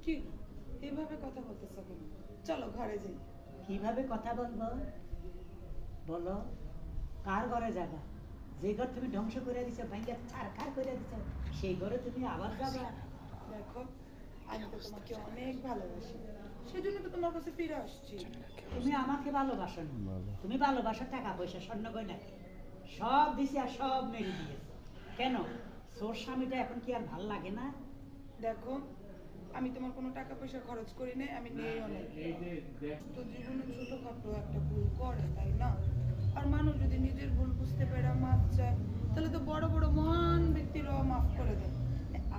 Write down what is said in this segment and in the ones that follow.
কি এভাবে কথা বলতেছ কেন? চলো ঘরে যাই। কিভাবে কথা বলবো বলো? কার ঘরে যাবা? যে ঘর তুমি ধ্বংস করে দিছো, ভাঙ্গা ছারখার করে দিছো, সেই ঘরে তুমি আবার যাবা? দেখো, আমি তো তোমাকে অনেক ভালোবাসি, সেজন্য তো তোমার কাছে ফিরে আসছি। তুমি আমাকে ভালোবাসো না, তুমি ভালোবাসো টাকা পয়সা স্বর্ণ গয়না, সব দিছি আর সব মেরে দিয়েছো কেন? তোর স্বামীটা এখন কি আর ভাল লাগে না? দেখো, আমি তোমার কোনো টাকা পয়সা খরচ করি নাই, আমি নেই অনেক। তো জীবনে ছোটখাটো একটা ভুল করে, তাই না? আর মানুষ যদি নিজের ভুল বুঝতে পেরে মাফ চায়, তাহলে তো বড় বড় মহান ব্যক্তিরাও মাফ করে দেয়।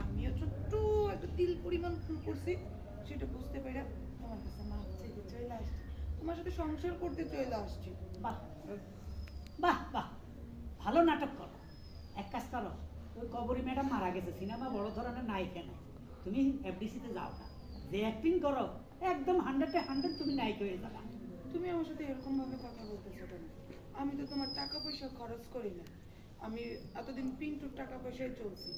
আমিও ছোট্ট একটা তিল পরিমাণ ভুল করছি, সেটা বুঝতে পেরে তোমার কাছে মাফ চাইতে চলে আসছি, তোমার সাথে সংসার করতে চলে আসছি। বাহ বাহ বাহ, ভালো নাটক করো। এক কাজ করো, ওই কবরী ম্যাডাম মারা গেছে, সিনেমা বড় ধরনের নায়িকা নাই, তুমি এফডিসিতে যাও না, যে অ্যাক্টিং করো একদম 100-100 তুমি নায়িকা হয়ে যাবা। তুমি আমার সাথে এরকম ভাবে কথা বলতেছো কেন? আমি তো তোমার টাকা পয়সা খরচ করি না, আমি এতদিন পিন্টুর টাকা পয়সায় চলছি।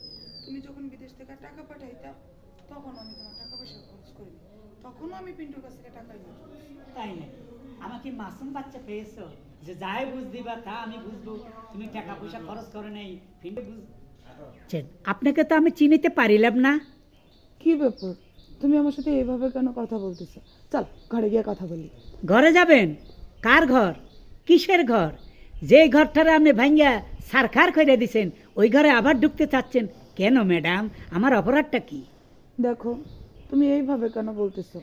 তুমি যখন বিদেশ থেকে টাকা পাঠাইতা, তখন আমি তোমার টাকা পয়সা খরচ করিনি, তখনও আমি পিন্টুর কাছ থেকে টাকাই নিয়ে চলছি। তাই না? আমাকে মাসুম বাচ্চা পেয়েছো যে যাই বুঝ দিবা তা আমি বুঝবো, তুমি টাকা পয়সা খরচ করে নেই ফিন্ডে বুঝ। আপনাকে তো আমি চিনিতে পারিলাম না। কি ব্যাপার, তুমি আমার সাথে এইভাবে কেন কথা বলতেছো? চল ঘরে গিয়ে কথা বলি। ঘরে যাবেন? কার ঘর? কিসের ঘর? যে ঘরটারে আপনি ভাঙ্গা সারখার করে দিছেন, ওই ঘরে আবার ঢুকতে চাচ্ছেন কেন ম্যাডাম? আমার অপরাধটা কি? দেখো, তুমি এইভাবে কেন বলতেছো?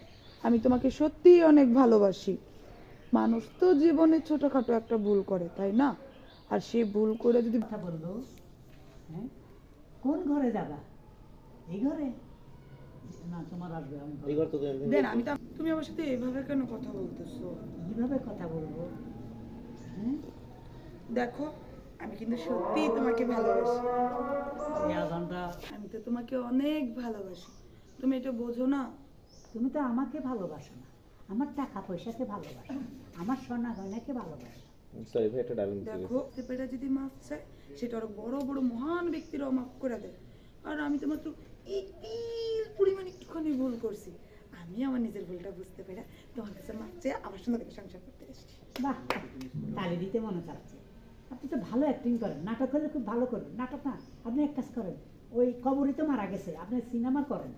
আমি তোমাকে সত্যিই অনেক ভালোবাসি। মানুষ তো জীবনে ছোটখাটো একটা ভুল করে, তাই না? আর সে ভুল করে যদি কথা বলবো, হ্যাঁ? কোন ঘরে যাবা? এই ঘরে? না, তোমার আসবে, আমি এই ঘর তো দেন আমি তো। তুমি আমার সাথে এইভাবে কেন কথা বলতেছো? কিভাবে কথা বলবো? হ্যাঁ, দেখো, আমি কিন্তু সত্যিই তোমাকে ভালোবাসি। এই আজানটা। আমি তো তোমাকে অনেক ভালোবাসি, তুমি এটা বোঝো না? তুমি তো আমাকে ভালোবাসো না, আমার টাকা পয়সাকে ভালোবাসো, আমার সোনা গয়নাকে ভালোবাসো। সরি ভাই, একটা ডায়লগ মিস দেখো, পেটা যদি মাফ চায়, সেটা আরো বড় বড় মহান ব্যক্তিরাও মাফ করে দেয়। আর আমি তো মাত্র এই তিল পরিমাণ একটুখানি ভুল করছি, আমি আমার নিজের ভুলটা বুঝতে পেরে তোমার কাছে মাফ চেয়ে আবার সুন্দর করে সংসার করতে এসেছি। বাহ, তালি দিতে মনে চাচ্ছে। আপনি তো ভালো অ্যাক্টিং করেন, নাটক হলে খুব ভালো করবেন। নাটক না, আপনি এক কাজ করেন, ওই কবরী তো মারা গেছে, আপনি সিনেমা করেন,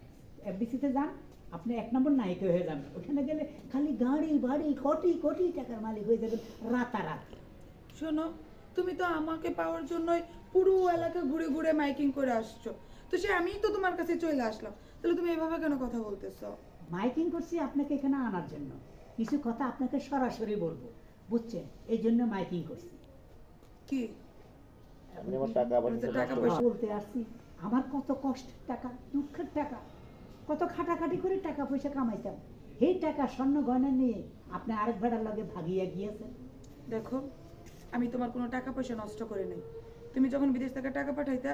এফডিসিতে যান, আপনি 1 নম্বর নায়িকা হয়ে যাবেন। ওখানে গেলে খালি গাড়ি বাড়ি কোটি কোটি টাকার মালিক হয়ে যাবেন রাতারাতি। শোনো, তুমি তো আমাকে পাওয়ার জন্যই পুরো এলাকা ঘুরে ঘুরে মাইকিং করে আসছো, তো সে আমিই তো তোমার কাছে চলে আসলাম, তাহলে তুমি এভাবে কেন কথা বলতেছো? মাইকিং করছি আপনাকে এখানে আনার জন্য, কিছু কথা আপনাকে সরাসরি বলবো, বুঝছেন? এই জন্য মাইকিং করছি। কি আপনি আমার টাকা আবার আমি তো নিতে টাকা নষ্ট পয়সা- বলতে আসছি, আমার কত কষ্টের টাকা, দুঃখের টাকা, কত খাটাখাটি করে টাকা পয়সা কামাইতাম, এই টাকা স্বর্ণ গয়না নিয়ে আপনি আরেক ভাড়ার লগে ভাগিয়ে গিয়েছেন। দেখো, আমি তোমার কোনো টাকা পয়সা নষ্ট করে নাই। তুমি যখন বিদেশ থেকে টাকা পাঠাইতা,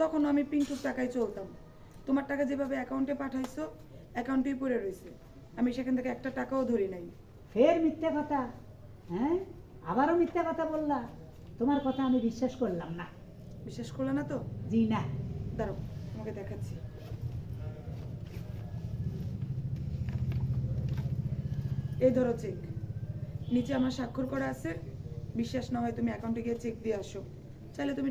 তখন আমি পিন্টুর টাকায় চলতাম। তোমার টাকা যেভাবে অ্যাকাউন্টে পাঠাইছো, অ্যাকাউন্টেই পড়ে রয়েছে, আমি সেখান থেকে একটা টাকাও ধরি নাই। ফের মিথ্যা কথা, হ্যাঁ? আবারও মিথ্যা কথা বললা, তোমার কথা আমি বিশ্বাস করলাম না। বিশ্বাস করলে না তো? জি না। দাঁড়াও, তোমাকে দেখাচ্ছি। এই ধরো চেক, নিচে আমার স্বাক্ষর করা আছে। বিশ্বাস না হয় তুমি অ্যাকাউন্টে গিয়ে চেক দিয়ে আসো, চাইলে তুমি